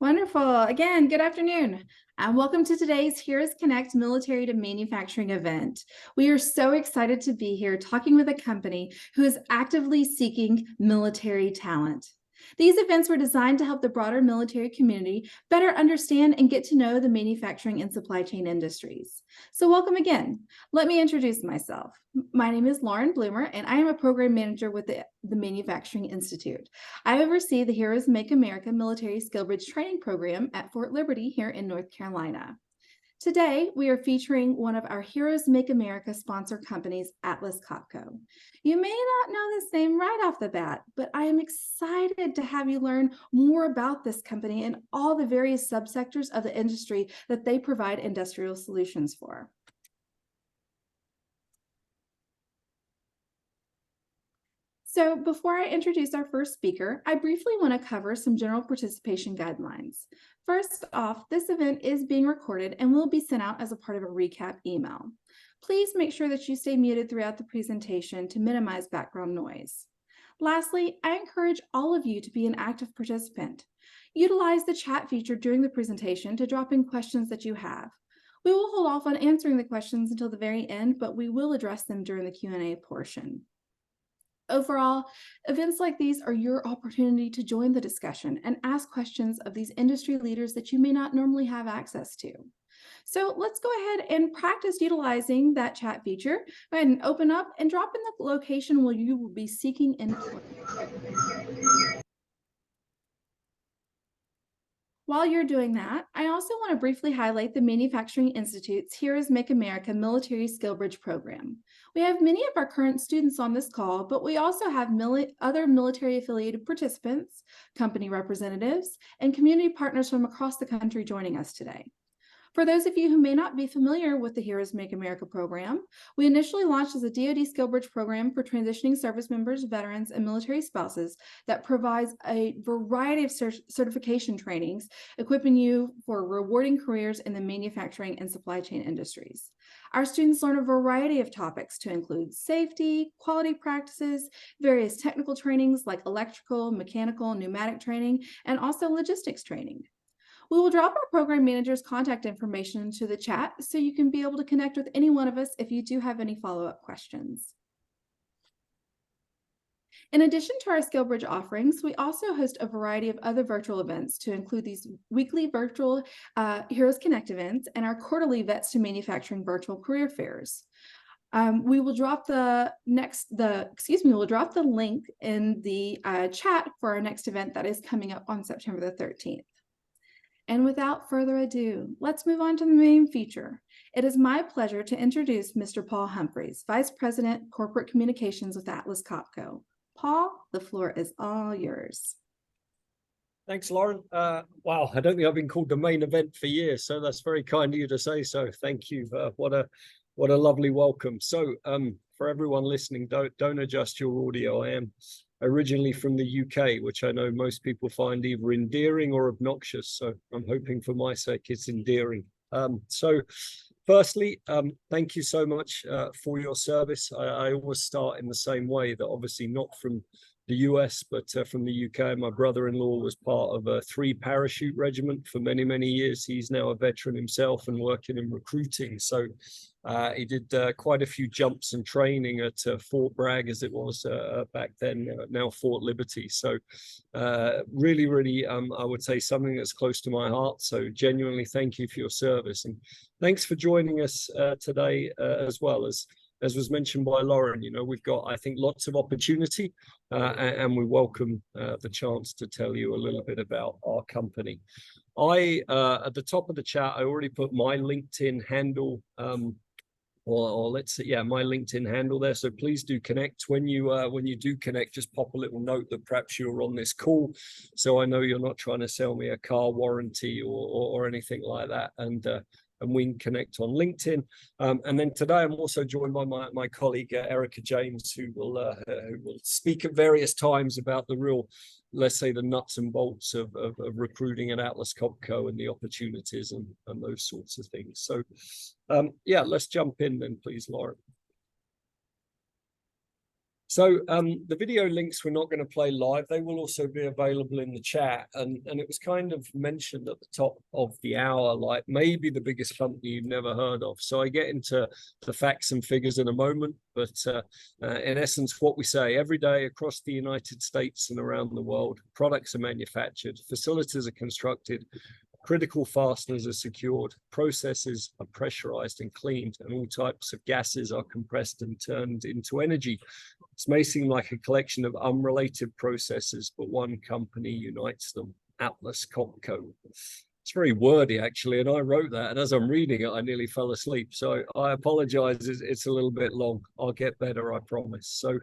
Wonderful. Again, good afternoon, and welcome to today's Heroes Connect Military to Manufacturing event. We are so excited to be here talking with a company who is actively seeking military talent. These events were designed to help the broader military community better understand and get to know the manufacturing and supply chain industries. So welcome again. Let me introduce myself. My name is Lauren Bloomer, and I am a program manager with the Manufacturing Institute. I oversee the Heroes Make America Military Skill Bridge Training Program at Fort Liberty here in North Carolina. Today, we are featuring one of our Heroes Make America sponsor companies, Atlas Copco. You may not know this name right off the bat, but I am excited to have you learn more about this company and all the various subsectors of the industry that they provide industrial solutions for. So before I introduce our first speaker, I briefly want to cover some general participation guidelines. First off, this event is being recorded and will be sent out as a part of a recap email. Please make sure that you stay muted throughout the presentation to minimize background noise. Lastly, I encourage all of you to be an active participant. Utilize the chat feature during the presentation to drop in questions that you have. We will hold off on answering the questions until the very end, but we will address them during the Q&A portion. Overall, events like these are your opportunity to join the discussion and ask questions of these industry leaders that you may not normally have access to. So let's go ahead and practice utilizing that chat feature. Go ahead and open up and drop in the location where you will be seeking input. While you're doing that, I also want to briefly highlight the Manufacturing Institute's Heroes Make America Military Skill Bridge program. We have many of our current students on this call, but we also have other military-affiliated participants, company representatives, and community partners from across the country joining us today. For those of you who may not be familiar with the Heroes Make America program, we initially launched as a DoD Skill Bridge program for transitioning service members, veterans, and military spouses that provides a variety of certification trainings, equipping you for rewarding careers in the manufacturing and supply chain industries. Our students learn a variety of topics to include safety, quality practices, various technical trainings like electrical, mechanical, pneumatic training, and also logistics training. We will drop our program manager's contact information into the chat so you can be able to connect with any one of us if you do have any follow-up questions. In addition to our SkillBridge offerings, we also host a variety of other virtual events to include these weekly virtual Heroes Connect events and our quarterly Vets to Manufacturing virtual career fairs. We will drop the link in the chat for our next event that is coming up on September the 13th. And without further ado, let's move on to the main feature. It is my pleasure to introduce Mr. Paul Humphreys, Vice President, Corporate Communications with Atlas Copco. Paul, the floor is all yours. Thanks, Lauren. Wow, I don't think I've been called the main event for years, so that's very kind of you to say so. Thank you. What a lovely welcome. So for everyone listening, don't adjust your audio. I am originally from the UK, which I know most people find either endearing or obnoxious. So I'm hoping for my sake it's endearing. So firstly, thank you so much for your service. I always start in the same way, that obviously not from the US, but from the UK. My brother-in-law was part of a 3-parachute regiment for many, many years. He's now a veteran himself and working in recruiting. So he did quite a few jumps and training at Fort Bragg, as it was back then, now Fort Liberty. So really, really, I would say something that's close to my heart. So genuinely, thank you for your service. And thanks for joining us today as well. As was mentioned by Lauren, you know, we've got, I think, lots of opportunity and we welcome the chance to tell you a little bit about our company. At the top of the chat, I already put my LinkedIn handle, or let's say, yeah, my LinkedIn handle there. So please do connect. When you do connect, just pop a little note that perhaps you're on this call, so I know you're not trying to sell me a car warranty or anything like that. And we can connect on LinkedIn. And then today I'm also joined by my colleague, Erica James, who will speak at various times about the real, let's say, the nuts and bolts of recruiting at Atlas Copco and the opportunities and those sorts of things. So yeah, let's jump in then, please, Lauren. So the video links we're not going to play live. They will also be available in the chat. And it was kind of mentioned at the top of the hour, like maybe the biggest company you've never heard of. So I get into the facts and figures in a moment. But in essence, what we say every day across the United States and around the world, products are manufactured, facilities are constructed, critical fasteners are secured, processes are pressurized and cleaned, and all types of gases are compressed and turned into energy. This may seem like a collection of unrelated processes, but one company unites them, Atlas Copco. It's very wordy, actually, and I wrote that, and as I'm reading it, I nearly fell asleep. So I apologize, it's a little bit long. I'll get better, I promise. So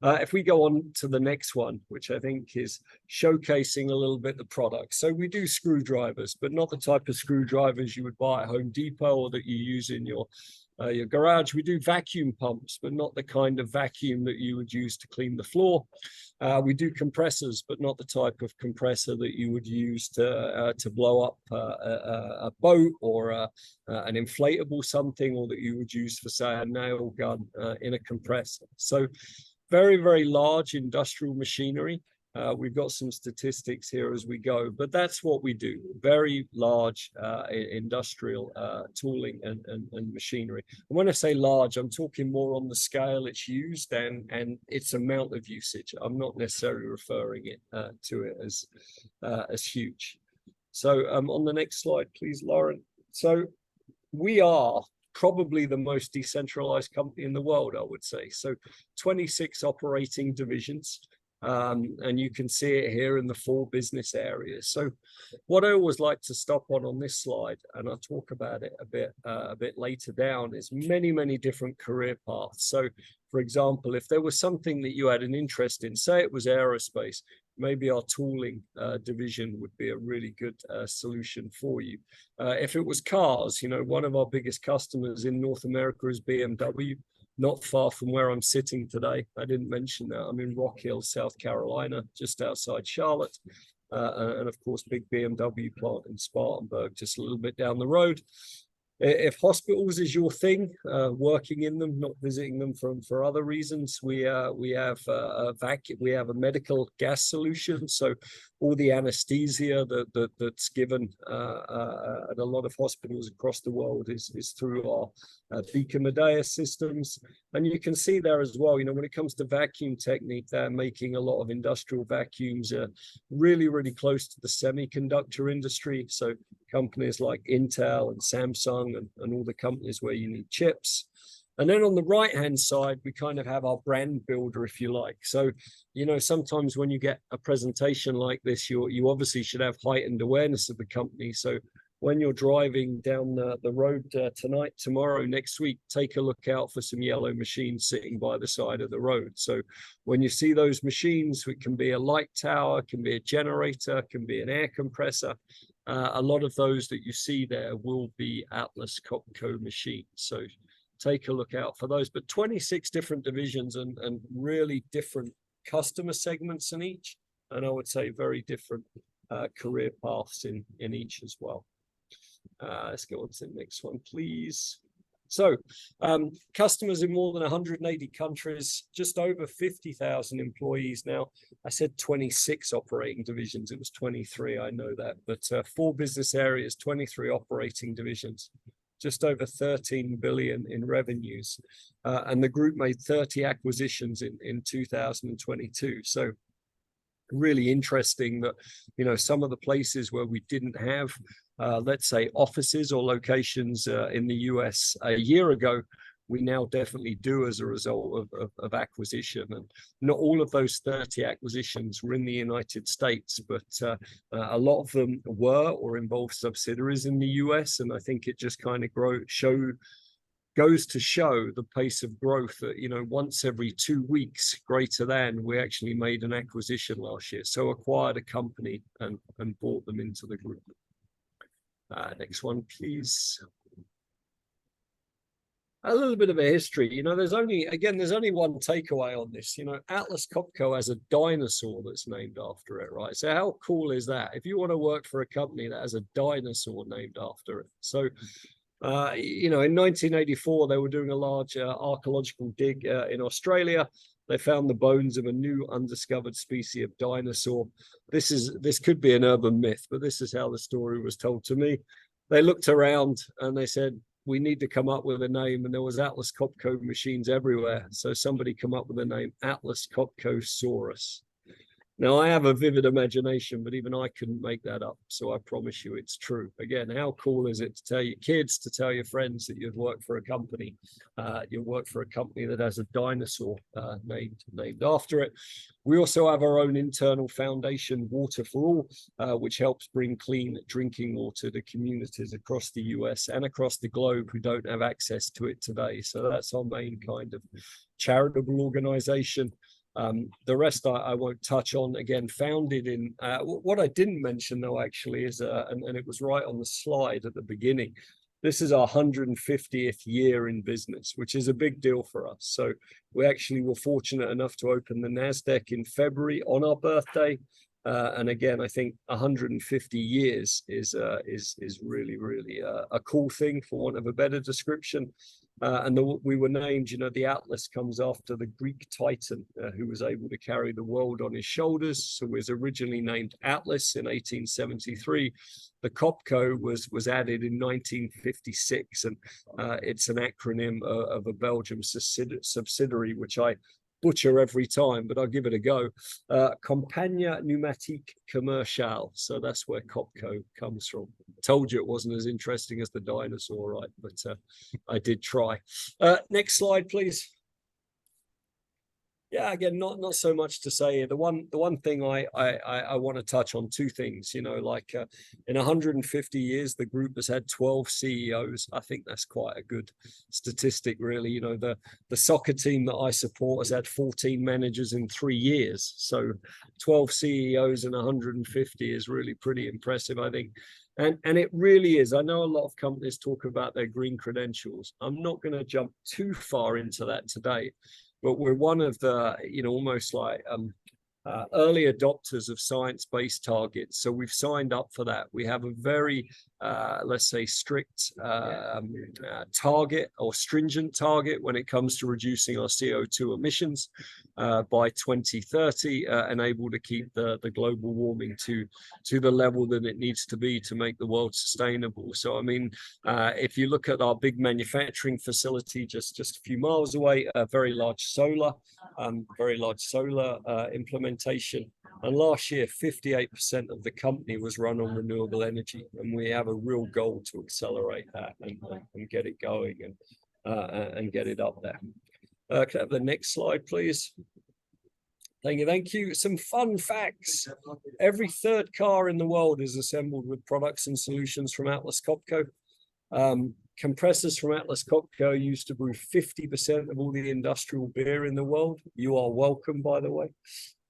if we go on to the next one, which I think is showcasing a little bit the product. So we do screwdrivers, but not the type of screwdrivers you would buy at Home Depot or that you use in your garage. We do vacuum pumps, but not the kind of vacuum that you would use to clean the floor. We do compressors, but not the type of compressor that you would use to blow up a boat or an inflatable something, or that you would use for, say, a nail gun in a compressor. So very, very large industrial machinery. We've got some statistics here as we go, but that's what we do. Very large industrial tooling and machinery. And when I say large, I'm talking more on the scale it's used and its amount of usage. I'm not necessarily referring to it as huge. So on the next slide, please, Lauren. So we are probably the most decentralized company in the world, I would say. So 26 operating divisions. And you can see it here in the 4 business areas. So what I always like to stop on this slide, and I'll talk about it a bit later down, is many different career paths. So for example, if there was something that you had an interest in, say it was aerospace, maybe our tooling division would be a really good solution for you. If it was cars, you know, one of our biggest customers in North America is BMW. Not far from where I'm sitting today. I didn't mention that. I'm in Rock Hill, South Carolina, just outside Charlotte. And of course, big BMW plant in Spartanburg, just a little bit down the road. If hospitals is your thing, working in them, not visiting them for other reasons, we have a medical gas solution. So all the anesthesia that's given at a lot of hospitals across the world is through our Beacon Medea systems. And you can see there as well, you know, when it comes to vacuum technique, they're making a lot of industrial vacuums really close to the semiconductor industry. So companies like Intel and Samsung and all the companies where you need chips. And then on the right-hand side, we kind of have our brand builder, if you like. So, you know, sometimes when you get a presentation like this, you obviously should have heightened awareness of the company. So when you're driving down the road tonight, tomorrow, next week, take a look out for some yellow machines sitting by the side of the road. So when you see those machines, it can be a light tower, it can be a generator, it can be an air compressor. A lot of those that you see there will be Atlas Copco machines. So take a look out for those. But 26 different divisions and really different customer segments in each. And I would say very different career paths in each as well. Let's go on to the next one, please. So customers in more than 180 countries, just over 50,000 employees now. I said 26 operating divisions. It was 23, I know that. But 4 business areas, 23 operating divisions, just over 13 billion in revenues. And the group made 30 acquisitions in 2022. So really interesting that, you know, some of the places where we didn't have let's say offices or locations in the US a year ago, we now definitely do as a result of acquisition. And not all of those 30 acquisitions were in the United States, but a lot of them were or involved subsidiaries in the US. And I think it just kind of goes to show the pace of growth that, you know, once every 2 weeks greater than, we actually made an acquisition last year. So acquired a company and brought them into the group. Next one, please. A little bit of a history. You know, there's only one takeaway on this. You know, Atlas Copco has a dinosaur that's named after it, right? So how cool is that? If you want to work for a company that has a dinosaur named after it. So, you know, in 1984, they were doing a large archaeological dig in Australia. they found the bones of a new undiscovered species of dinosaur. This could be an urban myth, but this is how the story was told to me. They looked around and they said, we need to come up with a name, and there was Atlas Copco machines everywhere. So somebody come up with the name Atlas Copco Saurus. Now, I have a vivid imagination, but even I couldn't make that up. So I promise you it's true. Again, how cool is it to tell your kids, to tell your friends that you've worked for a company, you work for a company that has a dinosaur named after it. We also have our own internal foundation, Water for All, which helps bring clean drinking water to communities across the US and across the globe who don't have access to it today. So that's our main kind of charitable organization. The rest I won't touch on. Again, founded in what I didn't mention though actually is and it was right on the slide at the beginning, this is our 150th year in business, which is a big deal for us. So we actually were fortunate enough to open the NASDAQ in February on our birthday. And again, I think 150 years is really, really a cool thing, for want of a better description. We were named, you know, the Atlas comes after the Greek Titan who was able to carry the world on his shoulders. So it was originally named Atlas in 1873. The Copco was added in 1956, and it's an acronym of a Belgium subsidiary, which I butcher every time, but I'll give it a go. Compagnie Pneumatique Commerciale. So that's where Copco comes from. Told you it wasn't as interesting as the dinosaur, right? But I did try. Next slide, please. Yeah, again, not so much to say. The one thing I want to touch on, two things, you know, like in 150 years, the group has had 12 CEOs. I think that's quite a good statistic, really. You know, the soccer team that I support has had 14 managers in 3 years. So 12 CEOs and 150 is really pretty impressive, I think. And it really is. I know a lot of companies talk about their green credentials. I'm not going to jump too far into that today. But we're one of the, you know, almost like early adopters of science-based targets. So we've signed up for that. We have a very, let's say, strict target or stringent target when it comes to reducing our CO2 emissions by 2030 and able to keep the global warming to the level that it needs to be to make the world sustainable. So, I mean, if you look at our big manufacturing facility just a few miles away, a very large solar implementation. And last year, 58% of the company was run on renewable energy. And we have a real goal to accelerate that and get it going and get it up there. Can I have the next slide, please? Thank you. Some fun facts. Every third car in the world is assembled with products and solutions from Atlas Copco. Compressors from Atlas Copco used to brew 50% of all the industrial beer in the world. You are welcome, by the way.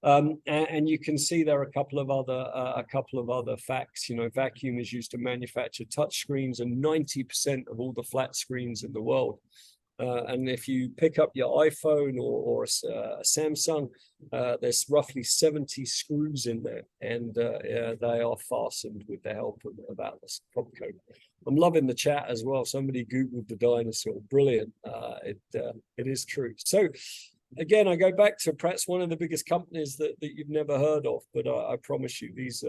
And you can see there are a couple of other facts. You know, vacuum is used to manufacture touch screens and 90% of all the flat screens in the world. And if you pick up your iPhone or a Samsung, there's roughly 70 screws in there, and they are fastened with the help of Atlas Copco. I'm loving the chat as well. Somebody Googled the dinosaur. Brilliant. It is true. So again, I go back to perhaps one of the biggest companies that you've never heard of, but I promise you these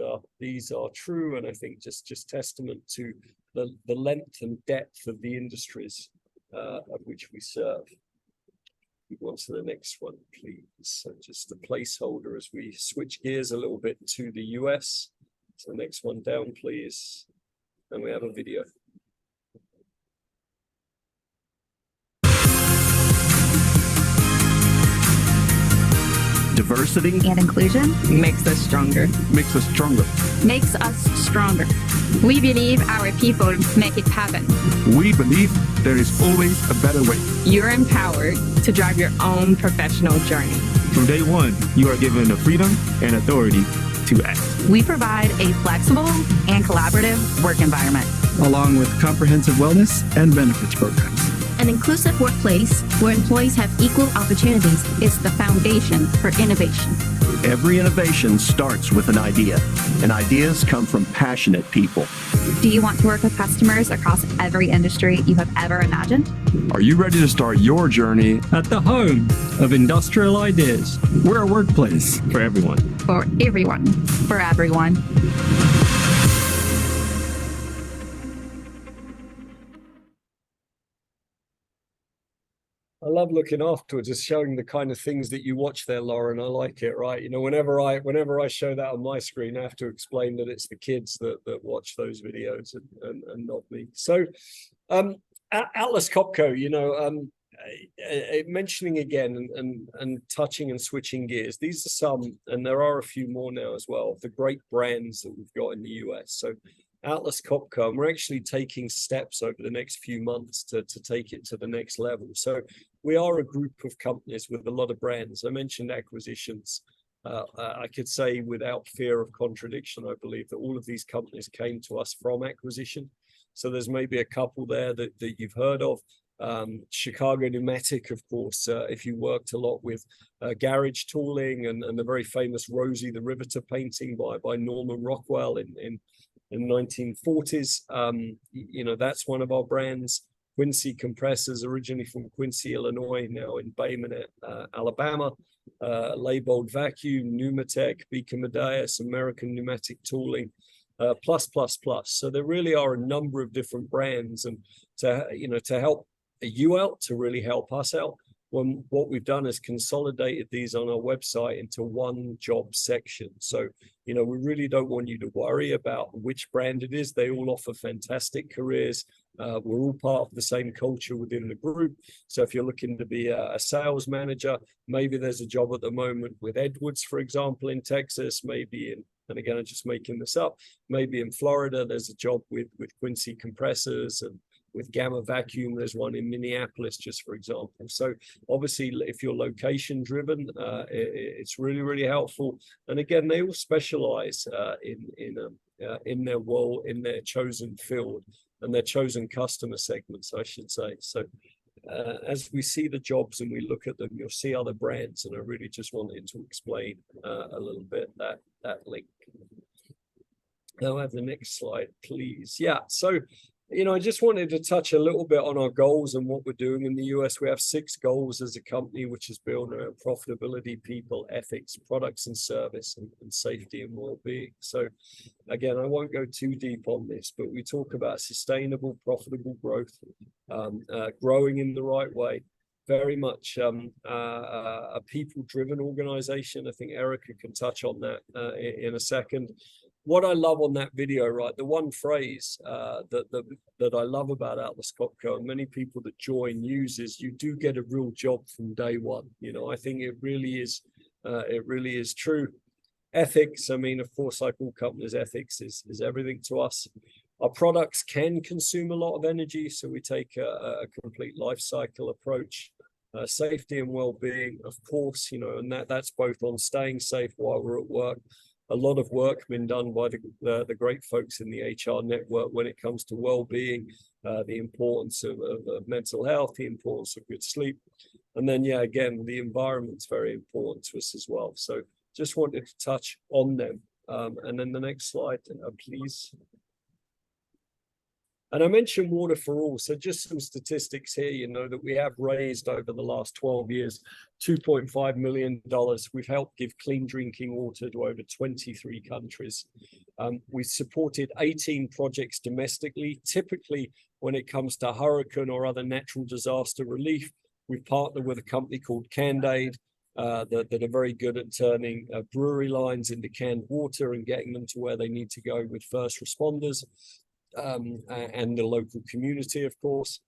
are true, and I think just testament to the length and depth of the industries of which we serve. Move on to the next one, please. So just a placeholder as we switch gears a little bit to the US. So the next one down, please. And we have a video. Diversity and inclusion makes us stronger. makes us stronger. makes us stronger. We believe our people make it happen. We believe there is always a better way. You're empowered to drive your own professional journey. From day one, you are given the freedom and authority to act. We provide a flexible and collaborative work environment. along with comprehensive wellness and benefits programs. An inclusive workplace where employees have equal opportunities is the foundation for innovation. Every innovation starts with an idea, and ideas come from passionate people. Do you want to work with customers across every industry you have ever imagined? Are you ready to start your journey At the home of industrial ideas. We're a workplace for everyone? For everyone. For everyone. I love looking afterwards, just showing the kind of things that you watch there, Lauren. I like it, right? You know, whenever I show that on my screen, I have to explain that it's the kids that watch those videos and not me. So Atlas Copco, you know, mentioning again and touching and switching gears, these are some, and there are a few more now as well, of the great brands that we've got in the US. So Atlas Copco, and we're actually taking steps over the next few months to take it to the next level. So we are a group of companies with a lot of brands. I mentioned acquisitions. I could say without fear of contradiction, I believe that all of these companies came to us from acquisition. So there's maybe a couple there that you've heard of. Chicago Pneumatic, of course, if you worked a lot with garage tooling and the very famous Rosie the Riveter painting by Norman Rockwell in 1940s, you know, that's one of our brands. Quincy Compressors, originally from Quincy, Illinois, now in Bay Minette, Alabama. Leybold Vacuum, Pneumatech, Beacon Madeus, American Pneumatic Tooling, plus. So there really are a number of different brands, and to help you out, to really help us out, what we've done is consolidated these on our website into one job section. So, you know, we really don't want you to worry about which brand it is. They all offer fantastic careers. We're all part of the same culture within the group. So if you're looking to be a sales manager, maybe there's a job at the moment with Edwards, for example, in Texas, maybe in, and again, I'm just making this up, maybe in Florida, there's a job with Quincy Compressors, and with Gamma Vacuum, there's one in Minneapolis, just for example. So obviously, if you're location driven, it's really, really helpful. And again, they all specialize in their role, in their chosen field and their chosen customer segments, I should say. So as we see the jobs and we look at them, you'll see other brands. And I really just wanted to explain a little bit that link. Now, have the next slide, please. Yeah, so you know, I just wanted to touch a little bit on our goals and what we're doing in the US. We have 6 goals as a company, which is built around profitability, people, ethics, products and service, and safety and well-being. So again, I won't go too deep on this, but we talk about sustainable, profitable growth, growing in the right way, very much a people-driven organization. I think Erica can touch on that in a second. What I love on that video, right, the one phrase that I love about Atlas Copco, and many people that join use, is you do get a real job from day one. You know, I think it really is true. Ethics, I mean, of course, like all companies, ethics is everything to us. Our products can consume a lot of energy, so we take a complete life cycle approach. Safety and well-being, of course, you know, and that's both on staying safe while we're at work. A lot of work been done by the great folks in the HR network when it comes to well-being, the importance of mental health, the importance of good sleep. And then, yeah, again, the environment's very important to us as well. So just wanted to touch on them. And then the next slide, please. And I mentioned Water for All. So just some statistics here, you know, that we have raised over the last 12 years, $2.5 million. We've helped give clean drinking water to over 23 countries. We supported 18 projects domestically. Typically, when it comes to hurricane or other natural disaster relief, we've partnered with a company called Cand-Aid that are very good at turning brewery lines into canned water and getting them to where they need to go with first responders. And the local community, of course.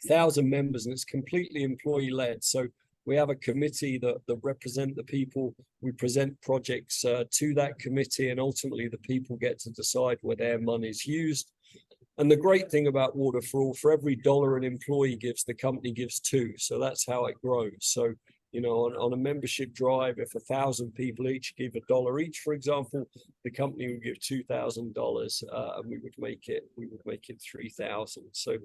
1,000 members, and it's completely employee-led. So we have a committee that represent the people. We present projects to that committee, and ultimately the people get to decide where their money is used. And the great thing about Water for All, for every dollar an employee gives, the company gives 2. So that's how it grows. So you know, on a membership drive, if 1,000 people each give $1 each, for example, the company would give $2,000, and we would make it 3,000. So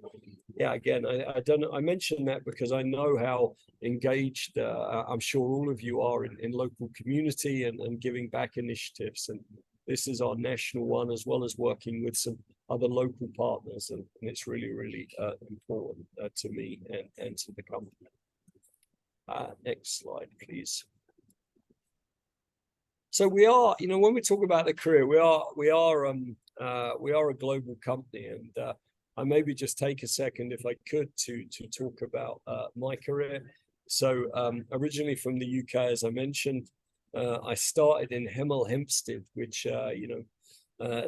yeah, again, I don't know, I mentioned that because I know how engaged I'm sure all of you are in local community and giving back initiatives, and this is our national one, as well as working with some other local partners, and it's really, really important to me and to the company. Next slide, please. So we are, you know, when we talk about the career, we are a global company, and I maybe just take a second, if I could, to talk about my career. So originally from the UK, as I mentioned, I started in Hemel Hempstead, which you know,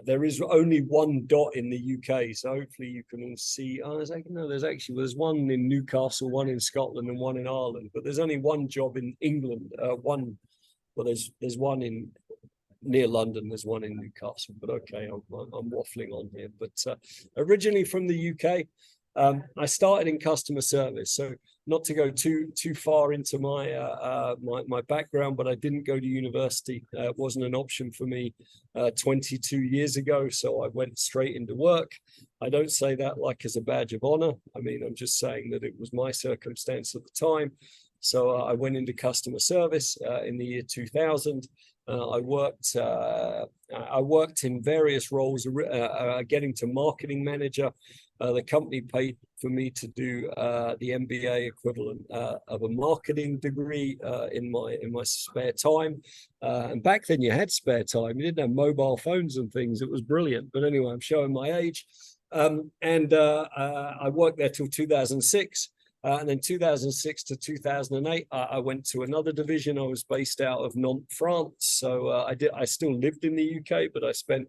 there is only one dot in the UK, so hopefully you can all see. Oh, there's one in Newcastle, one in Scotland, and one in Ireland. But there's only one job in England. There's one in near London. There's one in Newcastle. But okay, I'm waffling on here. But originally from the UK, I started in customer service. So not to go too far into my background, but I didn't go to university. It wasn't an option for me 22 years ago. So I went straight into work. I don't say that like as a badge of honor. I mean, I'm just saying that it was my circumstance at the time. So I went into customer service in the year 2000. I worked in various roles, getting to marketing manager. The company paid for me to do the MBA equivalent of a marketing degree in my spare time. And back then you had spare time. You didn't have mobile phones and things. It was brilliant. But anyway, I'm showing my age. I worked there till 2006. And then 2006 to 2008, I went to another division. I was based out of Nantes, France. So I still lived in the UK, but I spent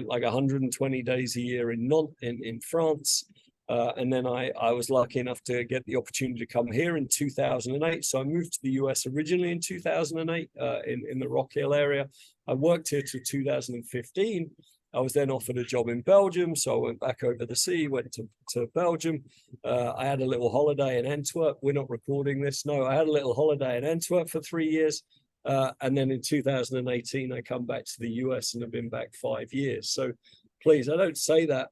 like 120 days a year in Nantes in France. And then I was lucky enough to get the opportunity to come here in 2008. So I moved to the US originally in 2008 in the Rock Hill area. I worked here till 2015. I was then offered a job in Belgium, so I went back over the sea, went to Belgium. I had a little holiday in Antwerp. We're not recording this. No, I had a little holiday in Antwerp for 3 years. And then in 2018, I come back to the US and have been back 5 years. So please, I don't say that,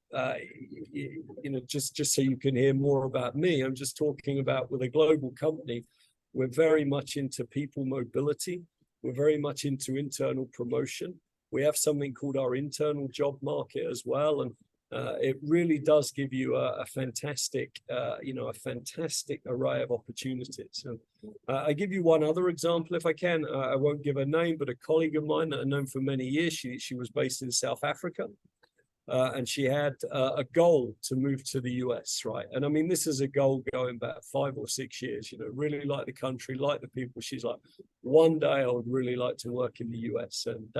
you know, just so you can hear more about me. I'm just talking about, with a global company, we're very much into people mobility. We're very much into internal promotion. We have something called our internal job market as well, and it really does give you a fantastic, you know, a fantastic array of opportunities. And I give you one other example, if I can. I won't give a name, but a colleague of mine that I've known for many years. She was based in South Africa, and she had a goal to move to the US, right? And I mean, this is a goal going back 5 or 6 years. You know, really like the country, like the people. She's like, one day I would really like to work in the US. And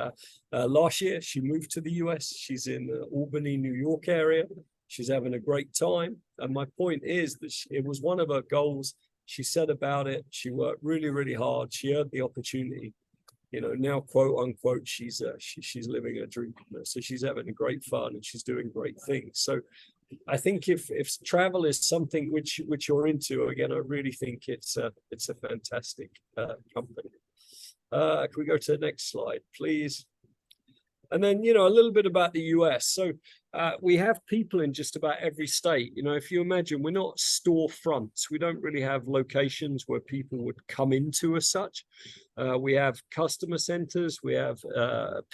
last year she moved to the US. She's in the Albany, New York area. She's having a great time. And my point is that it was one of her goals. She said about it. She worked really, really hard. She earned the opportunity. You know, now, quote unquote, she's living a dream. So she's having great fun and she's doing great things. So I think if travel is something which you're into, again, I really think it's a fantastic company. Can we go to the next slide, please? And then, you know, a little bit about the US. So we have people in just about every state. You know, if you imagine, we're not storefronts. We don't really have locations where people would come into as such. We have customer centers. We have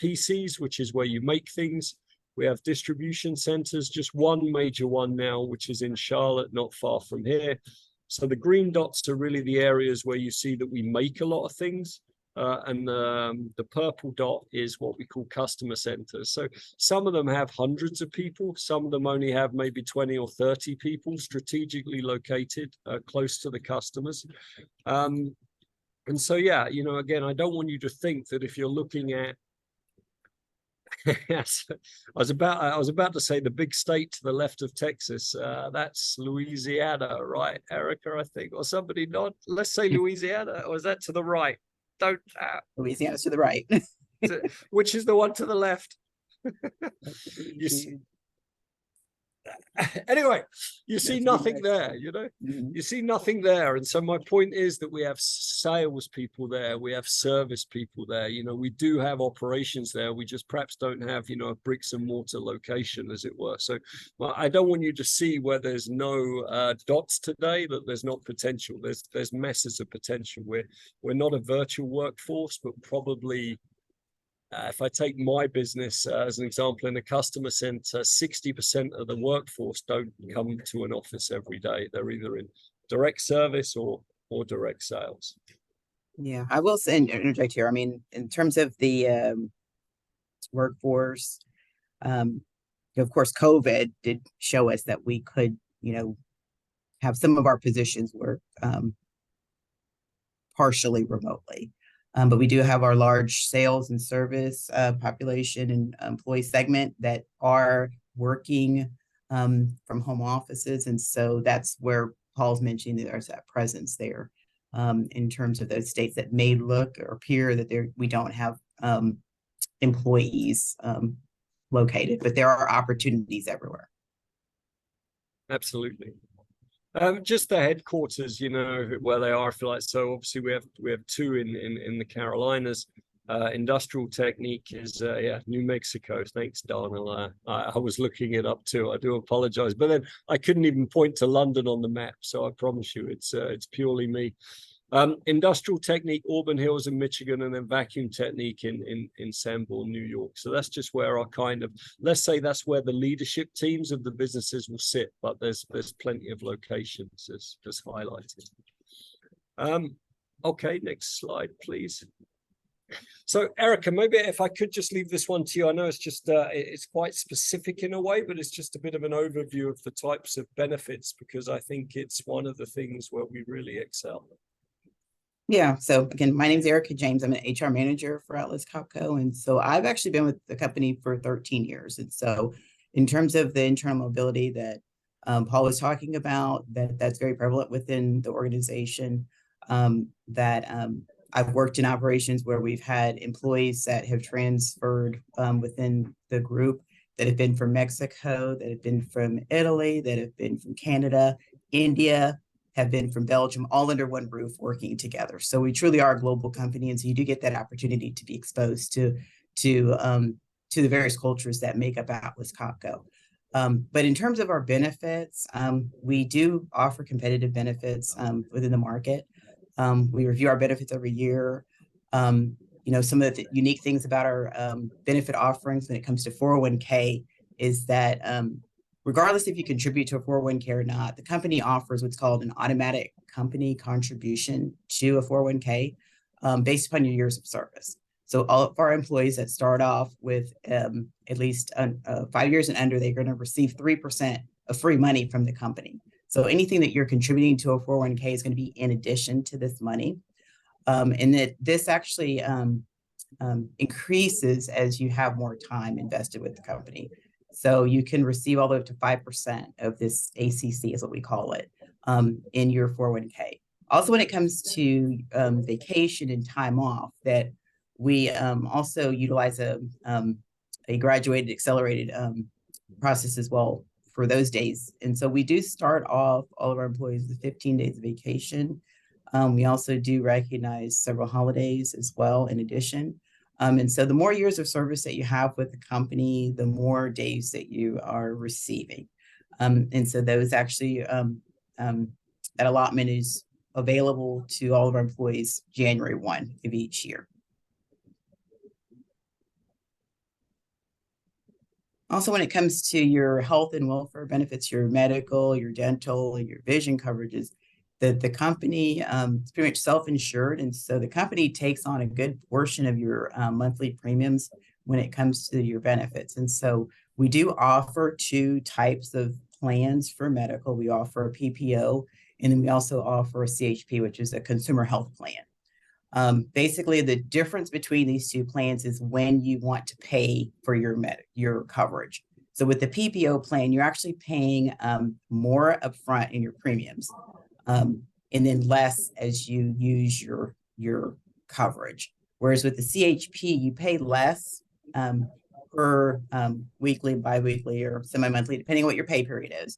PCs, which is where you make things. We have distribution centers, just one major one now, which is in Charlotte, not far from here. So the green dots are really the areas where you see that we make a lot of things. And the purple dot is what we call customer centers. So some of them have hundreds of people. Some of them only have maybe 20 or 30 people strategically located close to the customers. And so, yeah, you know, again, I don't want you to think that if you're looking at, yes, I was about to say the big state to the left of Texas. That's Louisiana, right, Erica, I think, or somebody not. Let's say Louisiana, or is that to the right? Don't. Louisiana's to the right. Which is the one to the left? Anyway, you see That's nothing nice. there, you see nothing there. And so my point is that we have sales people there, we have service people there, we do have operations there. We just perhaps don't have, a bricks and mortar location, as it were. So I don't want you to see where there's no dots today, that there's not potential. There's masses of potential. We're not a virtual workforce, but probably if I take my business as an example, in a customer center, 60% of the workforce don't come to an office every day. They're either in direct service or direct sales. Yeah, I will say, interject here. I mean, in terms of the workforce, of course, COVID did show us that we could, have some of our positions work partially remotely. But we do have our large sales and service population and employee segment that are working from home offices. And so that's where Paul's mentioning that there's that presence there in terms of those states that may look or appear that we don't have employees located, but there are opportunities everywhere. Absolutely. Just the headquarters, where they are, if you like. So obviously we have two in the Carolinas. Industrial Technique is New Mexico. Thanks, Darnell. I was looking it up too. I do apologize, but then I couldn't even point to London on the map. So I promise you, it's purely me. Industrial Technique, Auburn Hills in Michigan, and then Vacuum Technique in Sanborn, New York. So that's just where our let's say that's where the leadership teams of the businesses will sit, but there's plenty of locations as highlighted. Okay, next slide, please. So Erica, maybe if I could just leave this one to you. I know it's just it's quite specific in a way, but it's just a bit of an overview of the types of benefits, because I think it's one of the things where we really excel. Yeah. So again, my name is Erica James. I'm an HR manager for Atlas Copco. And so I've actually been with the company for 13 years. And so in terms of the internal mobility that Paul was talking about, that's very prevalent within the organization, I've worked in operations where we've had employees that have transferred within the group that have been from Mexico, that have been from Italy, that have been from Canada, India, have been from Belgium, all under one roof working together. So we truly are a global company. And so you do get that opportunity to be exposed to the various cultures that make up Atlas Copco. But in terms of our benefits, we do offer competitive benefits within the market. We review our benefits every year. Some of the unique things about our benefit offerings when it comes to 401k is that regardless if you contribute to a 401k or not, the company offers what's called an automatic company contribution to a 401k based upon your years of service. So all of our employees that start off with at least 5 years and under, they're going to receive 3% of free money from the company. So anything that you're contributing to a 401k is going to be in addition to this money. And that this actually increases as you have more time invested with the company. So you can receive all the way up to 5% of this ACC is what we call it in your 401k. Also, when it comes to vacation and time off, that we also utilize a graduated accelerated process as well for those days. And so we do start off all of our employees with 15 days of vacation. We also do recognize several holidays as well in addition. And so the more years of service that you have with the company, the more days that you are receiving. And so those actually, that allotment is available to all of our employees January 1 of each year. Also, when it comes to your health and welfare benefits, your medical, your dental, and your vision coverages, the company is pretty much self-insured. And so the company takes on a good portion of your monthly premiums when it comes to your benefits. And so we do offer two types of plans for medical. We offer a PPO, and then we also offer a CHP, which is a consumer health plan. Basically, the difference between these two plans is when you want to pay for your coverage. So with the PPO plan, you're actually paying more upfront in your premiums, and then less as you use your coverage. Whereas with the CHP, you pay less per weekly, biweekly, or semi-monthly, depending on what your pay period is.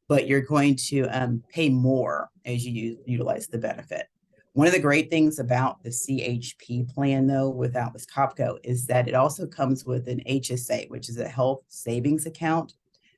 But you're going to pay more as you utilize the benefit. One of the great things about the CHP plan, though, with Atlas Copco, is that it also comes with an HSA, which is a health savings account.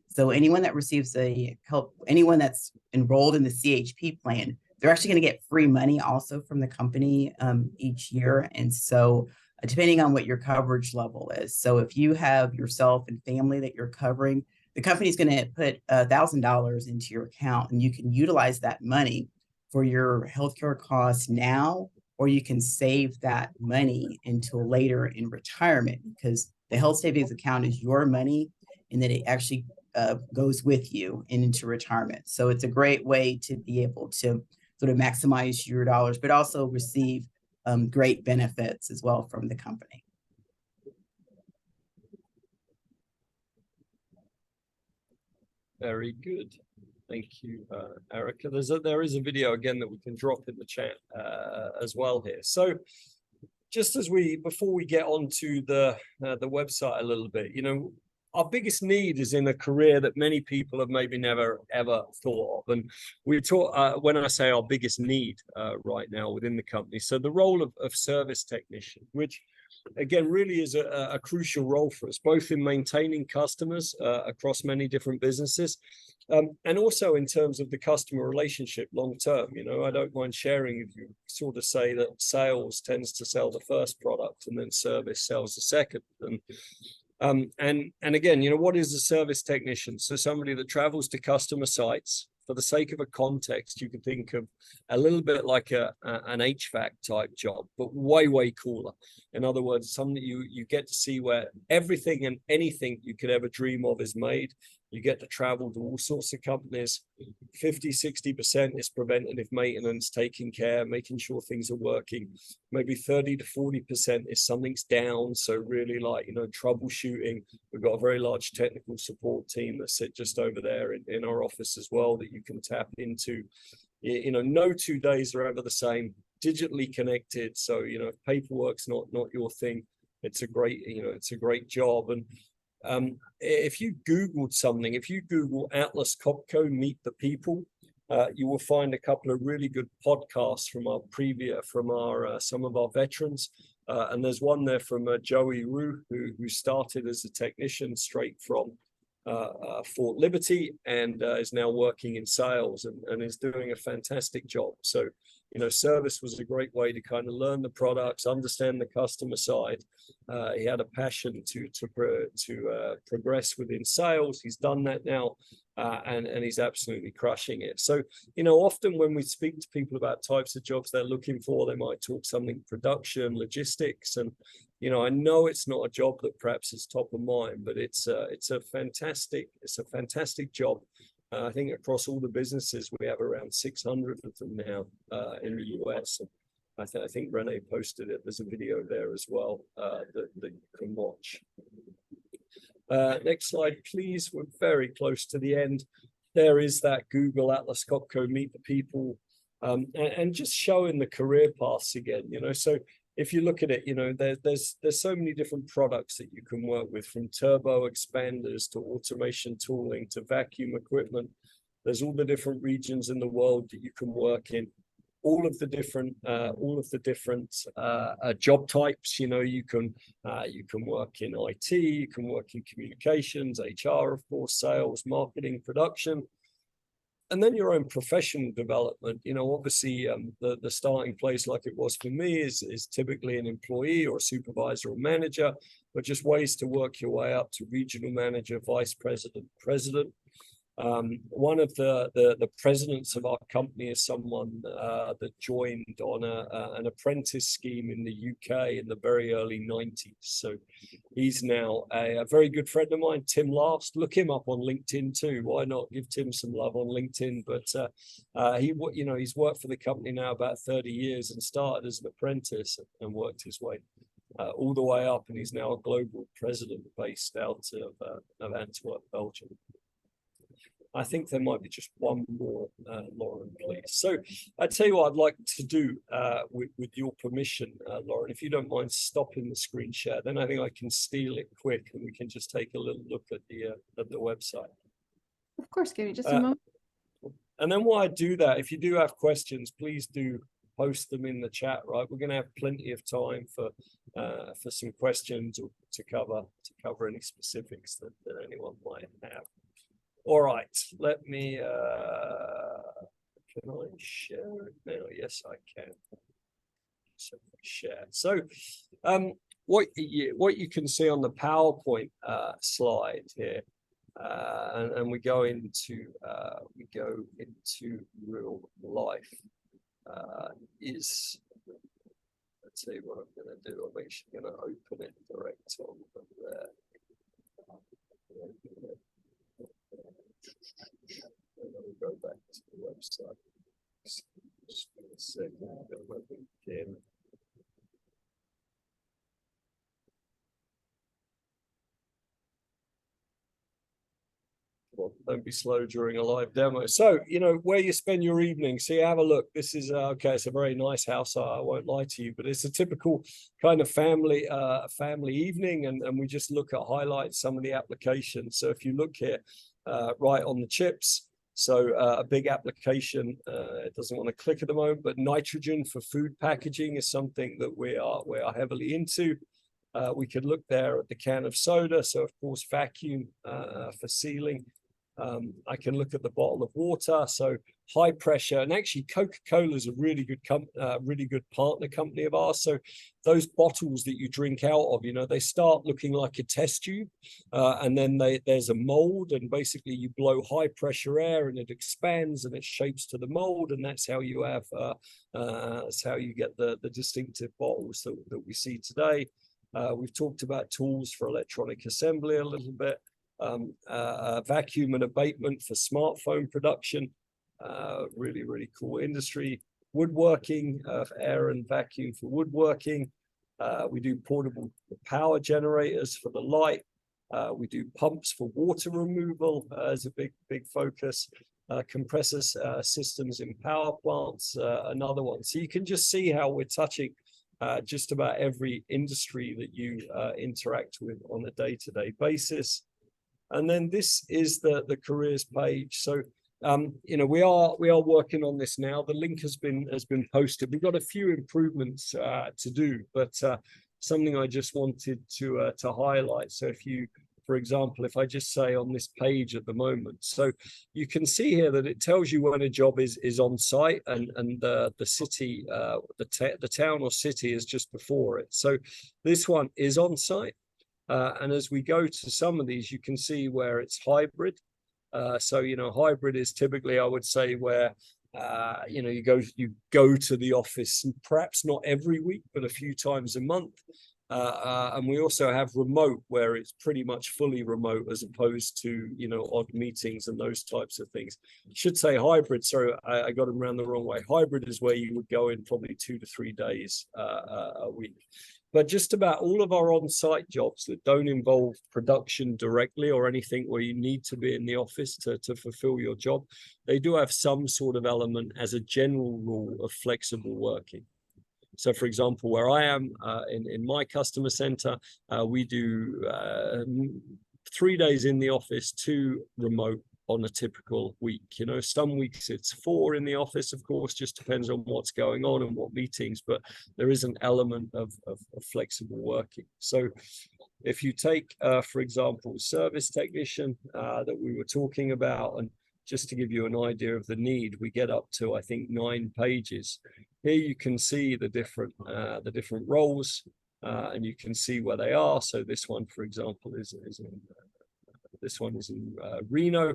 So anyone that receives anyone that's enrolled in the CHP plan, they're actually going to get free money also from the company each year. And so depending on what your coverage level is. So if you have yourself and family that you're covering, the company's going to put $1,000 into your account, and you can utilize that money for your healthcare costs now, or you can save that money until later in retirement, because the health savings account is your money, and then it actually goes with you and into retirement. So it's a great way to be able to sort of maximize your dollars, but also receive great benefits as well from the company. Very good. Thank you, Erica. There is a video again that we can drop in the chat as well here. So just before we get onto the website a little bit, our biggest need is in a career that many people have maybe never ever thought of. And we talk when I say our biggest need right now within the company. So the role of service technician, which again really is a crucial role for us, both in maintaining customers across many different businesses, and also in terms of the customer relationship long term. I don't mind sharing with you, sort of say that sales tends to sell the first product and then service sells the second. And again, what is a service technician? So somebody that travels to customer sites. For the sake of a context, you can think of a little bit like an HVAC type job, but way cooler. In other words, something that you get to see where everything and anything you could ever dream of is made. You get to travel to all sorts of companies. 50-60% is preventative maintenance, taking care, making sure things are working. Maybe 30 to 40% is something's down. So really like, troubleshooting. We've got a very large technical support team that sit just over there in our office as well that you can tap into. No 2 days are ever the same, digitally connected. So, if paperwork's not your thing, it's a great job. And if you Googled something, if you Google Atlas Copco Meet the People, you will find a couple of really good podcasts from some of our veterans. And there's one there from Joey Rue, who started as a technician straight from Fort Liberty and is now working in sales and is doing a fantastic job. So, service was a great way to kind of learn the products, understand the customer side. He had a passion to progress within sales. He's done that now, and he's absolutely crushing it. So, often when we speak to people about types of jobs they're looking for, they might talk something production, logistics, and I know it's not a job that perhaps is top of mind, but it's a fantastic job. I think across all the businesses, we have around 600 of them now in the US. And I think Renee posted it. There's a video there as well that you can watch. Next slide, please. We're very close to the end. There is that Google Atlas Copco Meet the People, and just showing the career paths again. So if you look at it, there's so many different products that you can work with, from turbo expanders to automation tooling to vacuum equipment. There's all the different regions in the world that you can work in. All of the different job types. You can work in IT, you can work in communications, HR, of course, sales, marketing, production. And then your own professional development. Obviously the starting place, like it was for me, is typically an employee or a supervisor or manager, but just ways to work your way up to regional manager, vice president, president. One of the presidents of our company is someone that joined on an apprentice scheme in the UK in the very early 90s. So he's now a very good friend of mine, Tim Last. Look him up on LinkedIn too. Why not give Tim some love on LinkedIn? But he's worked for the company now about 30 years and started as an apprentice and worked his way all the way up, and he's now a global president based out of Antwerp, Belgium. I think there might be just one more, Lauren, please. So I tell you what I'd like to do with your permission, Lauren, if you don't mind stopping the screen share, then I think I can steal it quick and we can just take a little look at the website. Of course, give me just a moment. And then while I do that, if you do have questions, please do post them in the chat, right? We're going to have plenty of time for some questions or to cover any specifics that anyone might have. All right, let me, can I share it now? Yes, I can. So share. So what you can see on the PowerPoint slide here, and we go into real life, is, let's see what I'm going to do. I'm actually going to open it direct on there. And I'll go back to the website. Just a second. Again. Well, don't be slow during a live demo. So, you know, where you spend your evening. So you have a look. This is, okay, it's a very nice house. I won't lie to you, but it's a typical kind of family evening. And we just look at highlights, some of the applications. So if you look here, right on the chips, so a big application, it doesn't want to click at the moment, but nitrogen for food packaging is something that we are heavily into. We could look there at the can of soda. So of course, vacuum for sealing. I can look at the bottle of water. So high pressure, and actually Coca-Cola is a really good partner company of ours. So those bottles that you drink out of, you know, they start looking like a test tube, and then there's a mold, and basically you blow high pressure air and it expands and it shapes to the mold, and that's how you have that's how you get the distinctive bottles that we see today. We've talked about tools for electronic assembly a little bit, vacuum and abatement for smartphone production, really cool industry. Woodworking, air and vacuum for woodworking. We do portable power generators for the light. We do pumps for water removal as a big focus. Compressor systems in power plants, another one. So you can just see how we're touching just about every industry that you interact with on a day-to-day basis. And then this is the careers page. So you know, we are working on this now. The link has been posted. We've got a few improvements to do, but something I just wanted to highlight. So if you, for example, if I just say on this page at the moment, so you can see here that it tells you when a job is on site, and the city, the town or city is just before it. So this one is on site, and as we go to some of these, you can see where it's hybrid. So you know, hybrid is typically, I would say, where you know, you go to the office, perhaps not every week, but a few times a month. And we also have remote, where it's pretty much fully remote, as opposed to, you know, odd meetings and those types of things. I should say hybrid. Sorry, I got them around the wrong way. Hybrid is where you would go in probably 2 to 3 days a week. But just about all of our on-site jobs that don't involve production directly or anything where you need to be in the office to fulfill your job, they do have some sort of element as a general rule of flexible working. So, for example, where I am in my customer center, we do 3 days in the office, 2 remote on a typical week. You know, some weeks it's 4 in the office, of course, just depends on what's going on and what meetings, but there is an element of flexible working. So if you take, for example, service technician that we were talking about, and just to give you an idea of the need, we get up to, I think, 9 pages. Here you can see the different roles, and you can see where they are. So this one, for example, is in Reno,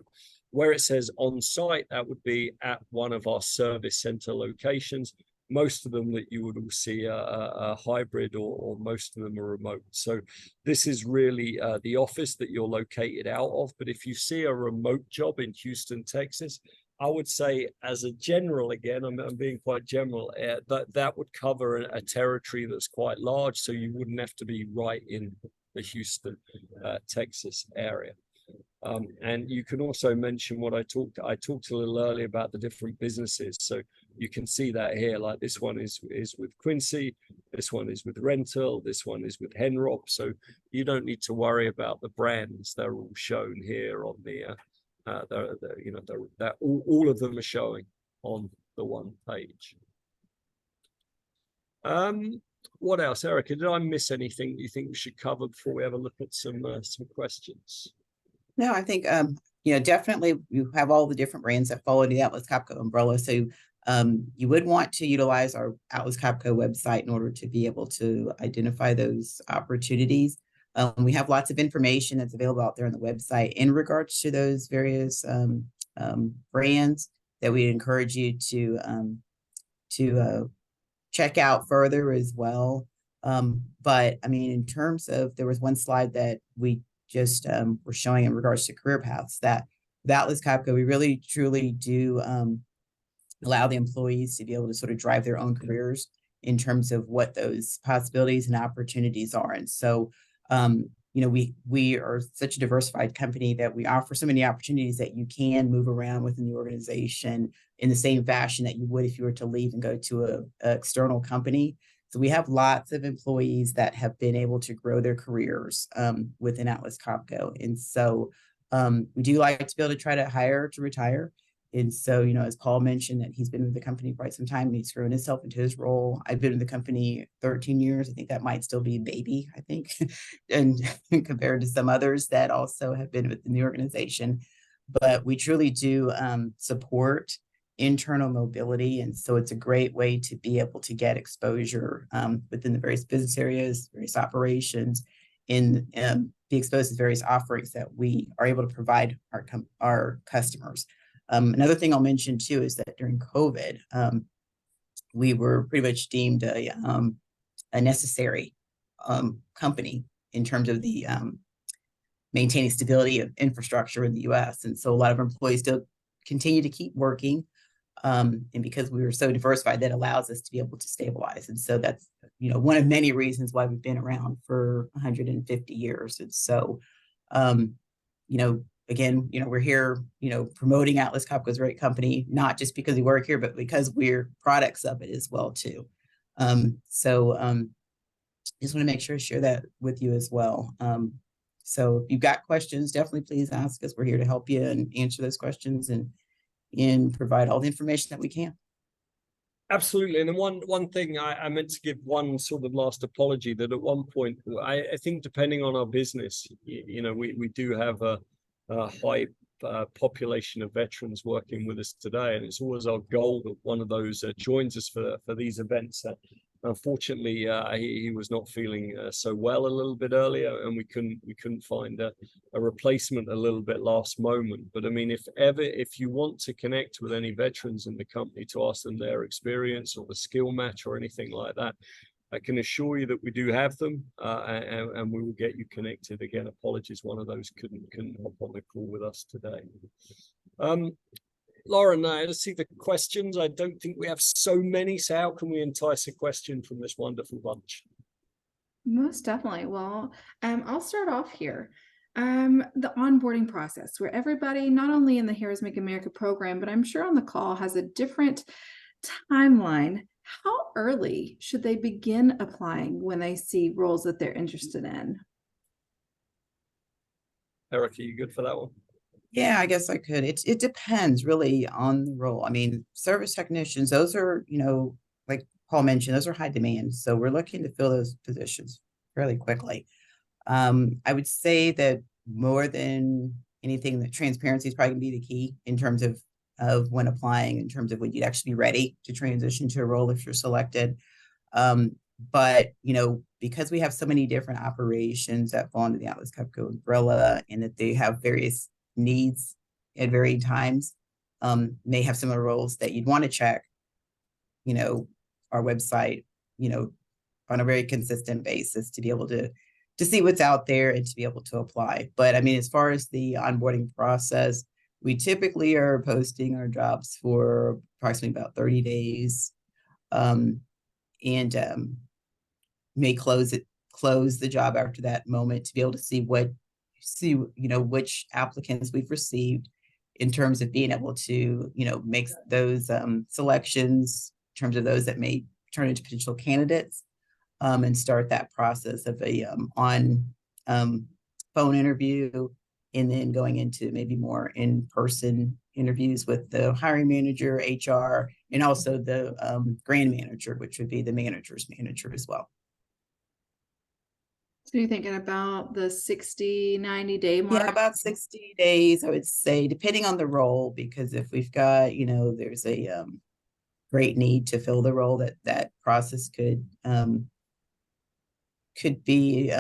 where it says on site. That would be at one of our service center locations. Most of them that you would all see are hybrid, or most of them are remote. So this is really the office that you're located out of. But if you see a remote job in Houston, Texas, I would say, as a general, again, I'm being quite general, that would cover a territory that's quite large. So you wouldn't have to be right in the Houston, Texas area. And you can also mention what I talked a little earlier about the different businesses. So you can see that here, like this one is with Quincy, this one is with Rental, this one is with Henrop. So you don't need to worry about the brands. They're all shown here on the, all of them are showing on the one page. What else, Erica? Did I miss anything you think we should cover before we have a look at some questions? No, I think, definitely you have all the different brands that follow the Atlas Copco umbrella. So you would want to utilize our Atlas Copco website in order to be able to identify those opportunities. We have lots of information that's available out there on the website in regards to those various brands that we encourage you to check out further as well. But I mean, in terms of, there was one slide that we just were showing in regards to career paths, that with Atlas Copco, we really truly do allow the employees to be able to sort of drive their own careers in terms of what those possibilities and opportunities are. And so, we are such a diversified company that we offer so many opportunities that you can move around within the organization in the same fashion that you would if you were to leave and go to an external company. So we have lots of employees that have been able to grow their careers within Atlas Copco. And so we do like to be able to try to hire to retire. And so, as Paul mentioned, that he's been with the company quite some time, and he's grown himself into his role. I've been with the company 13 years. I think that might still be a baby, I think, and compared to some others that also have been within the organization. But we truly do support internal mobility. And so it's a great way to be able to get exposure within the various business areas, various operations, in be exposed to various offerings that we are able to provide our customers. Another thing I'll mention too is that during COVID, we were pretty much deemed a necessary company in terms of the maintaining stability of infrastructure in the U.S. And so a lot of our employees still continue to keep working. And because we were so diversified, that allows us to be able to stabilize. And so that's, one of many reasons why we've been around for 150 years. And so, again, we're here, promoting Atlas Copco as a great company, not just because we work here, but because we're products of it as well, too. Just want to make sure to share that with you as well. So if you've got questions, definitely please ask us. We're here to help you and answer those questions and provide all the information that we can. Absolutely. And then one thing I meant to give one sort of last apology, that at one point, I think depending on our business, we do have a high population of veterans working with us today, and it's always our goal that one of those joins us for these events. Unfortunately, he was not feeling so well a little bit earlier, and we couldn't find a replacement a little bit last moment. But I mean, if you want to connect with any veterans in the company to ask them their experience or the skill match or anything like that, I can assure you that we do have them, and we will get you connected. Again, apologies, one of those couldn't hop on the call with us today. Lauren, let's see the questions. I don't think we have so many, so how can we entice a question from this wonderful bunch? Most definitely. Well, I'll start off here. The onboarding process, where everybody, not only in the Heroes Make America program, but I'm sure on the call, has a different timeline. How early should they begin applying when they see roles that they're interested in? Erica, you good for that one? Yeah, I guess I could. It depends really on the role. I mean, service technicians, those are, like Paul mentioned, those are high demand. So we're looking to fill those positions fairly quickly. I would say that more than anything, that transparency is probably gonna be the key in terms of when applying, in terms of when you'd actually be ready to transition to a role if you're selected. But, because we have so many different operations that fall under the Atlas Copco umbrella, and that they have various needs at varying times, may have similar roles, that you'd want to check, our website, on a very consistent basis to be able to see what's out there and to be able to apply. But I mean, as far as the onboarding process, we typically are posting our jobs for approximately about 30 days, and may close the job after that moment to be able to see what see, which applicants we've received in terms of being able to, make those selections in terms of those that may turn into potential candidates, and start that process of a on phone interview, and then going into maybe more in-person interviews with the hiring manager, HR, and also the grand manager, which would be the manager's manager as well. So you're thinking about the 90-day mark? Yeah, about 60 days, I would say, depending on the role, because if we've got, there's a great need to fill the role, that process could be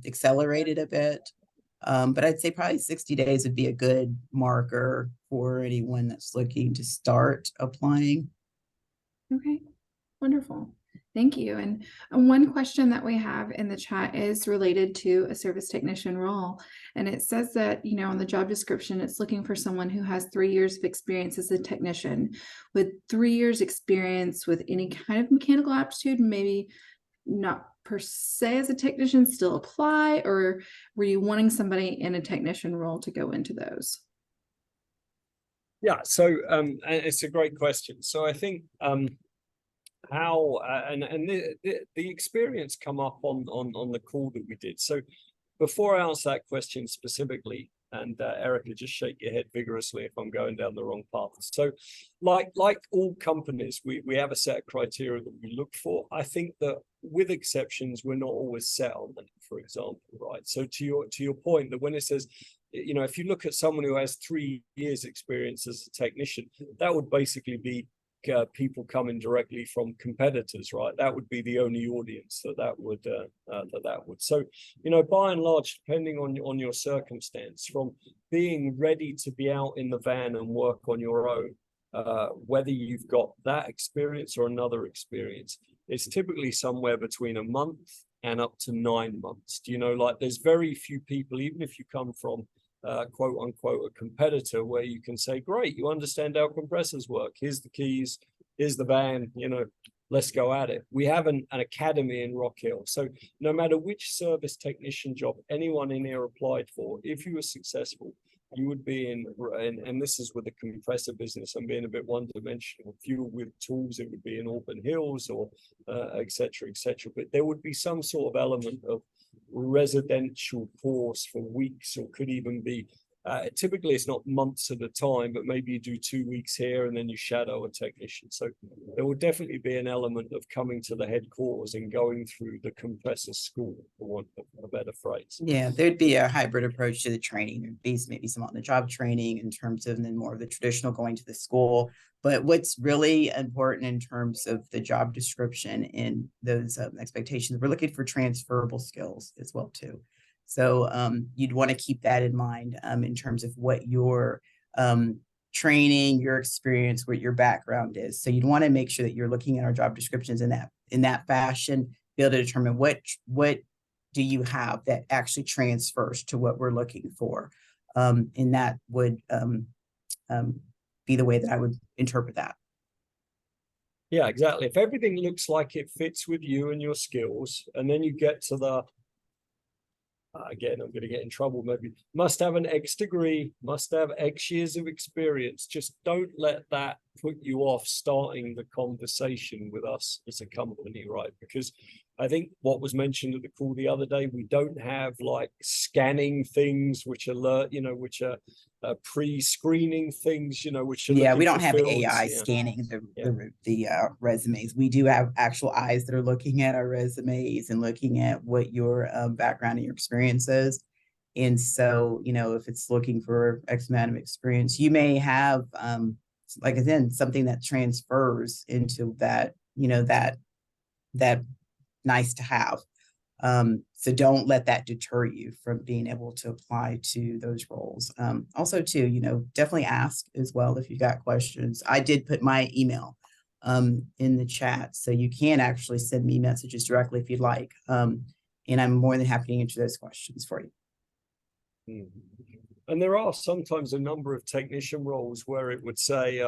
accelerated a bit. But I'd say probably 60 days would be a good marker for anyone that's looking to start applying. Okay, wonderful. Thank you. And one question that we have in the chat is related to a service technician role. And it says that, on the job description, it's looking for someone who has 3 years of experience as a technician. With 3 years experience with any kind of mechanical aptitude, maybe not per se as a technician, still apply? Or were you wanting somebody in a technician role to go into those? Yeah, so it's a great question. So I think how and the experience come up on the call that we did. So before I answer that question specifically, and Erica, just shake your head vigorously if I'm going down the wrong path. So like all companies, we have a set of criteria that we look for. I think that with exceptions, we're not always set on them, for example, right? So to your point, that when it says, if you look at someone who has 3 years experience as a technician, that would basically be people coming directly from competitors, right? That would be the only audience that would. So, by and large, depending on your circumstance, from being ready to be out in the van and work on your own, whether you've got that experience or another experience, it's typically somewhere between a month and up to 9 months. There's very few people, even if you come from quote unquote a competitor, where you can say, great, you understand how compressors work, here's the keys, here's the van, let's go at it. We have an academy in Rock Hill, so no matter which service technician job anyone in here applied for, if you were successful, you would be in, and this is with the compressor business, I'm being a bit one-dimensional. If you were with tools, it would be in Auburn Hills or et cetera, but there would be some sort of element of residential course for weeks, or could even be typically it's not months at a time, but maybe you do 2 weeks here and then you shadow a technician. So there will definitely be an element of coming to the headquarters and going through the compressor school, for want of a better phrase. Yeah, there'd be a hybrid approach to the training. There'd be maybe some on the job training in terms of, and then more of the traditional going to the school. But what's really important in terms of the job description and those expectations, we're looking for transferable skills as well too. So you'd want to keep that in mind in terms of what your training, your experience, what your background is. So you'd want to make sure that you're looking at our job descriptions in that fashion, be able to determine what do you have that actually transfers to what we're looking for. And that would be the way that I would interpret that. Yeah, exactly. If everything looks like it fits with you and your skills, and then you get to the again, I'm going to get in trouble maybe, must have an X degree, must have X years of experience. Just don't let that put you off starting the conversation with us as a company, right? Because I think what was mentioned at the call the other day, we don't have like scanning things which alert, which are pre-screening things, which are we don't have fields. AI scanning the resumes. We do have actual eyes that are looking at our resumes and looking at what your background and your experience is. And so, if it's looking for X amount of experience, you may have, like again, something that transfers into that, that nice to have. So don't let that deter you from being able to apply to those roles. Also too, definitely ask as well if you got questions. I did put my email in the chat, so you can actually send me messages directly if you'd like. And I'm more than happy to answer those questions for you. And there are sometimes a number of technician roles where it would say,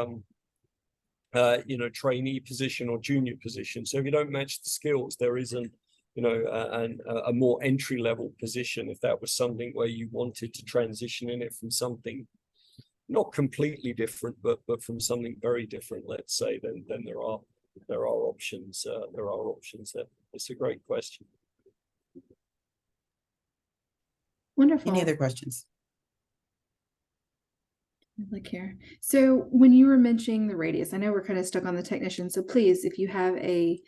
trainee position or junior position. So if you don't match the skills, there is and a more entry level position, if that was something where you wanted to transition in it from something not completely different, but from something very different, let's say, then there are options. There are options there. It's a great question. Wonderful. Any other questions? Look here. So when you were mentioning the radius, I know we're kind of stuck on the technician. So please, if you have a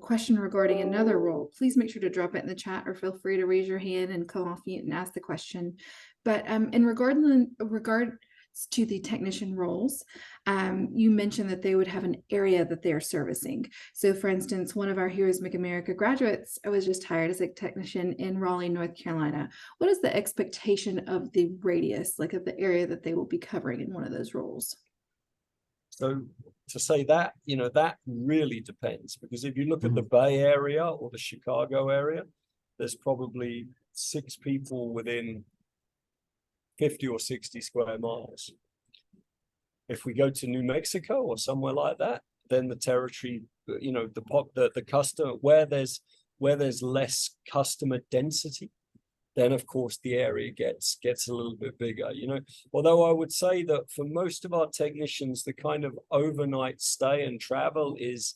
question regarding another role, please make sure to drop it in the chat, or feel free to raise your hand and come off mute and ask the question. But in regards to the technician roles, you mentioned that they would have an area that they are servicing. So for instance, one of our Heroes Make America graduates was just hired as a technician in Raleigh, North Carolina. What is the expectation of the radius, like of the area that they will be covering in one of those roles? So to say that, that really depends, because if you look at the Bay Area or the Chicago area, there's probably 6 people within 50 or 60 square miles. If we go to New Mexico or somewhere like that, then the territory, the customer, where there's less customer density, then of course the area gets a little bit bigger. Although I would say that for most of our technicians, the kind of overnight stay and travel is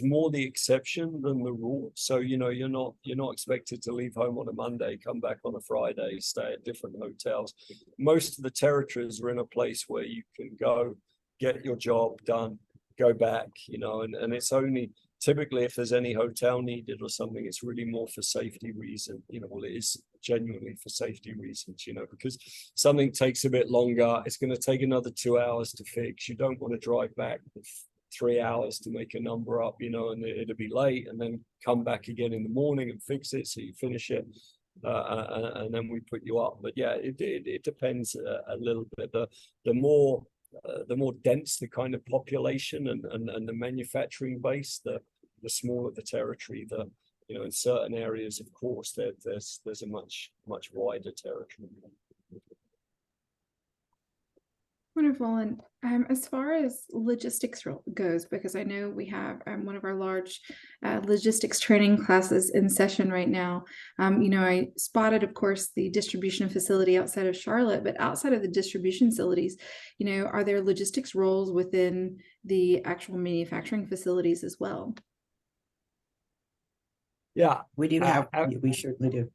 more the exception than the rule. So you're not expected to leave home on a Monday, come back on a Friday, stay at different hotels. Most of the territories are in a place where you can go, get your job done, go back, and it's only typically if there's any hotel needed or something, it's really more for safety reason. Well, it is genuinely for safety reasons, because something takes a bit longer, it's going to take another 2 hours to fix. You don't want to drive back 3 hours to make a number up, and it'll be late, and then come back again in the morning and fix it so you finish it, and then we put you up. But yeah, it depends a little bit. The more dense the kind of population and the manufacturing base, the smaller the territory. In certain areas, of course, there's a much wider territory. Wonderful. And as far as logistics goes, because I know we have one of our large logistics training classes in session right now. I spotted, of course, the distribution facility outside of Charlotte, but outside of the distribution facilities, are there logistics roles within the actual manufacturing facilities as well? Yeah, we do have. We certainly do.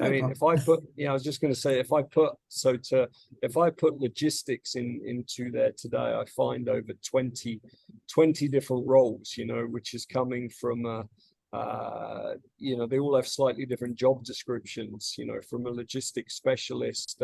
I mean, if I put, I was just going to say, if I put logistics into there today, I find over 20 different roles, which is coming from, they all have slightly different job descriptions, from a logistics specialist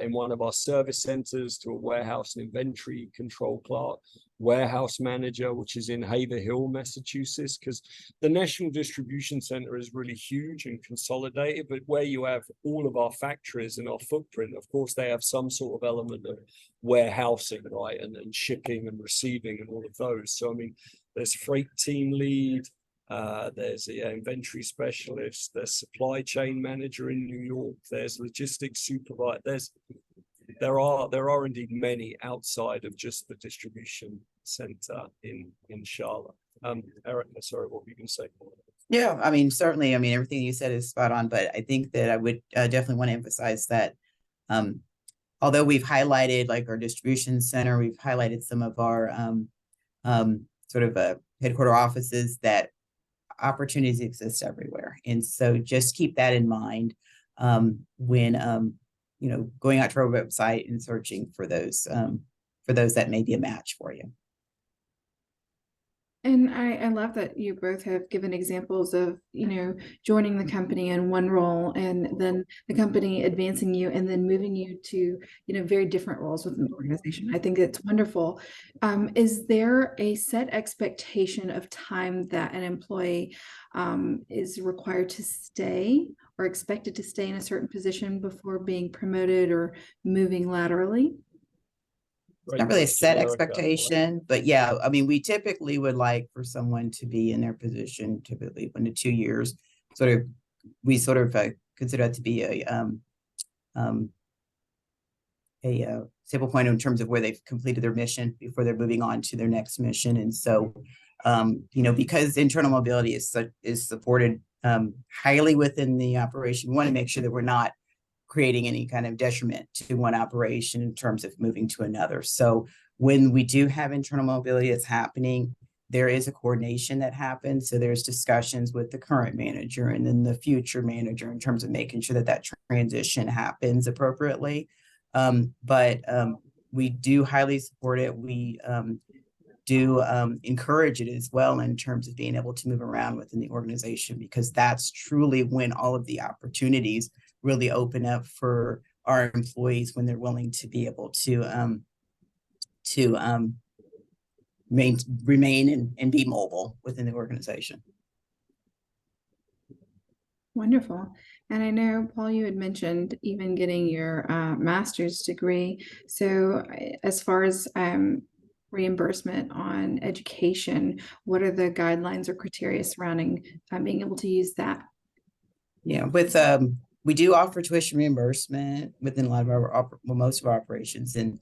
in one of our service centers to a warehouse and inventory control clerk, warehouse manager, which is in Haverhill, Massachusetts, because the National Distribution Center is really huge and consolidated, but where you have all of our factories and our footprint, of course, they have some sort of element of warehousing, right, and shipping and receiving and all of those. So, I mean, there's freight team lead, there's an inventory specialist, there's supply chain manager in New York, there's logistics supervisor, there are indeed many outside of just the distribution center in Charlotte. Eric, sorry, what were you going to say? Yeah, I mean, certainly, everything you said is spot on, but I think that I would definitely want to emphasize that although we've highlighted like our distribution center, we've highlighted some of our sort of headquarter offices, that opportunities exist everywhere. And so just keep that in mind when going out to our website and searching for those that may be a match for you. And I love that you both have given examples of, joining the company in one role and then the company advancing you and then moving you to, very different roles within the organization. I think it's wonderful. Is there a set expectation of time that an employee is required to stay or expected to stay in a certain position before being promoted or moving laterally? It's not really a set expectation, but yeah, we typically would like for someone to be in their position typically 1 to 2 years. We consider that to be a stable point in terms of where they've completed their mission before they're moving on to their next mission. And so Because internal mobility is supported highly within the operation, we want to make sure that we're not creating any kind of detriment to one operation in terms of moving to another. So when we do have internal mobility that's happening, there is a coordination that happens. So there's discussions with the current manager and then the future manager in terms of making sure that that transition happens appropriately. But we do highly support it. We do encourage it as well in terms of being able to move around within the organization, because that's truly when all of the opportunities really open up for our employees, when they're willing to be able to remain and be mobile within the organization. Wonderful. And I know, Paul, you had mentioned even getting your master's degree. So as far as reimbursement on education, what are the guidelines or criteria surrounding being able to use that? Yeah, we do offer tuition reimbursement within a lot of most of our operations. And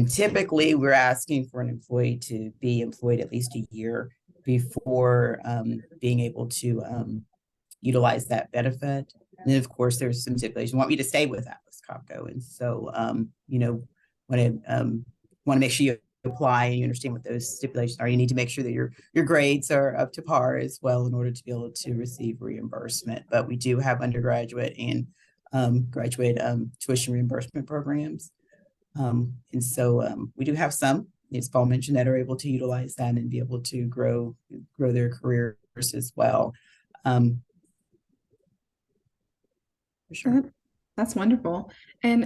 typically we're asking for an employee to be employed at least a year before being able to utilize that benefit. And then of course there's some stipulations. You want me to stay with Atlas Copco. And so, want to make sure you apply and you understand what those stipulations are. You need to make sure that your grades are up to par as well in order to be able to receive reimbursement. But we do have undergraduate and graduate tuition reimbursement programs. And so we do have some, as Paul mentioned, that are able to utilize that and be able to grow their careers as well. For sure. That's wonderful. And,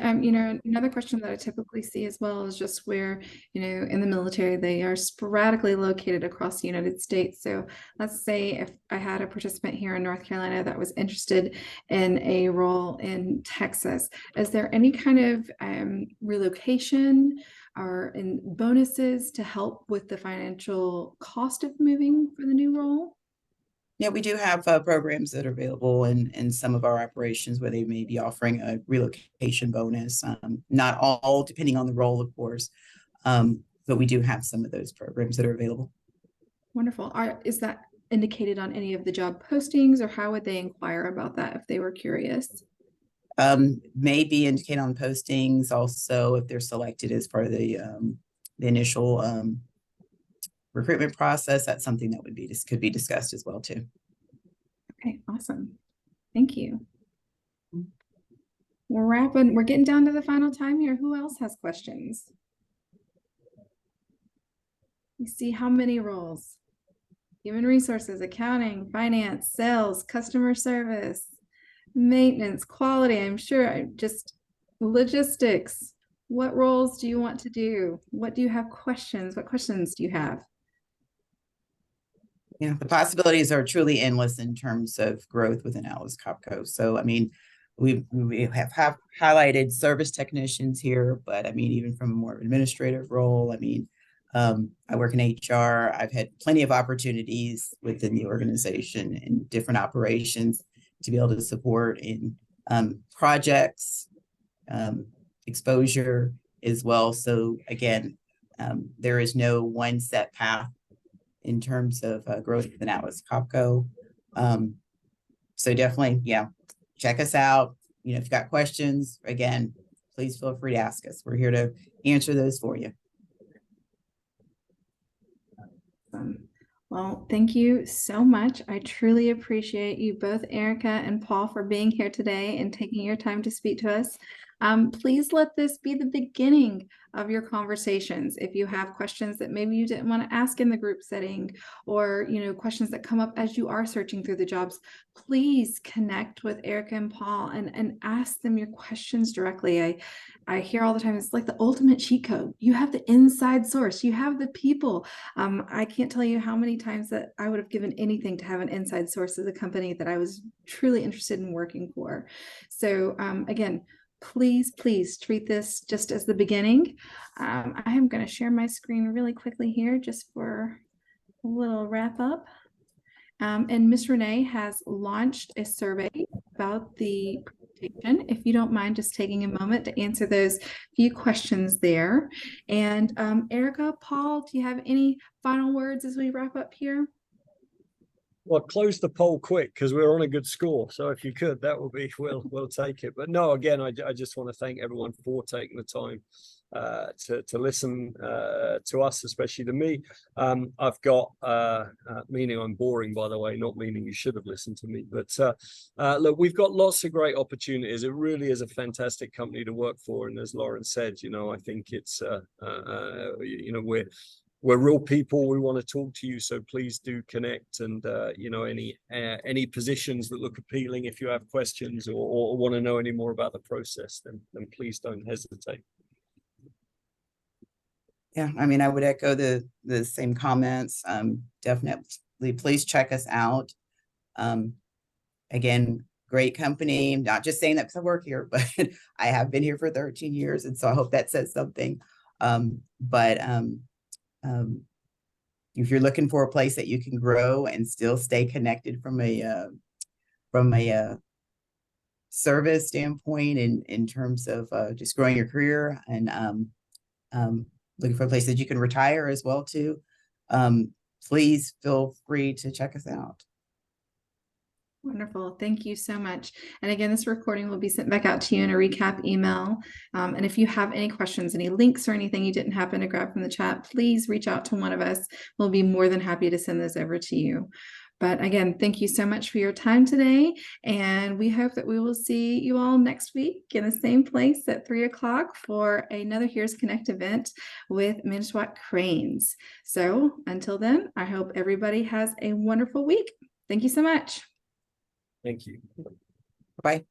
another question that I typically see as well is just where, in the military, they are sporadically located across the United States. So let's say if I had a participant here in North Carolina that was interested in a role in Texas, is there any kind of relocation or in bonuses to help with the financial cost of moving for the new role? Yeah, we do have programs that are available in some of our operations where they may be offering a relocation bonus. Not all, depending on the role, of course, but we do have some of those programs that are available. Wonderful. Is that indicated on any of the job postings, or how would they inquire about that if they were curious? May be indicated on postings. Also, if they're selected as part of the initial recruitment process, that's something that could be discussed as well too. Okay, awesome. Thank you. We're getting down to the final time here. Who else has questions? You see how many roles? Human resources, accounting, finance, sales, customer service, maintenance, quality, I'm sure, just logistics. What roles do you want to do? What do you have questions? What questions do you have? Yeah, the possibilities are truly endless in terms of growth within Atlas Copco. So, I mean, we have highlighted service technicians here, but I mean, even from a more administrative role, I mean, I work in HR. I've had plenty of opportunities within the organization and different operations to be able to support in projects, exposure as well. So again, there is no one set path in terms of growth within Atlas Copco. So definitely, yeah, check us out. If you've got questions, again, please feel free to ask us. We're here to answer those for you. Well, thank you so much. I truly appreciate you both, Erica and Paul, for being here today and taking your time to speak to us. Please let this be the beginning of your conversations. If you have questions that maybe you didn't want to ask in the group setting, or questions that come up as you are searching through the jobs, please connect with Erica and Paul and ask them your questions directly. I hear all the time, it's like the ultimate cheat code. You have the inside source, you have the people. I can't tell you how many times that I would have given anything to have an inside source of the company that I was truly interested in working for. So again, please treat this just as the beginning. I am going to share my screen really quickly here just for a little wrap up. And Miss Renee has launched a survey about the If you don't mind just taking a moment to answer those few questions there. And Erica, Paul, do you have any final words as we wrap up here? Well, close the poll quick because we're on a good score. So if you could, that would be, we'll take it. But no, again, I just want to thank everyone for taking the time to listen to us, especially to me. I've got, meaning I'm boring, by the way, not meaning you should have listened to me. But look, we've got lots of great opportunities. It really is a fantastic company to work for. And as Lauren said, you know, I think it's, you know, we're real people. We want to talk to you, so please do connect. And you know, any positions that look appealing, if you have questions or want to know any more about the process, then please don't hesitate. Yeah, I mean, I would echo the same comments. Definitely, please check us out. Again, great company. I'm not just saying that because I work here, but I have been here for 13 years, and so I hope that says something. If you're looking for a place that you can grow and still stay connected from a service standpoint, in terms of just growing your career, and looking for a place that you can retire as well too, please feel free to check us out. Wonderful. Thank you so much. And again, this recording will be sent back out to you in a recap email. And if you have any questions, any links or anything you didn't happen to grab from the chat, please reach out to one of us. We'll be more than happy to send those over to you. But again, thank you so much for your time today. And we hope that we will see you all next week in the same place at 3 o'clock for another Here's Connect event with Minnesota Cranes. So until then, I hope everybody has a wonderful week. Thank you so much. Thank you. Bye.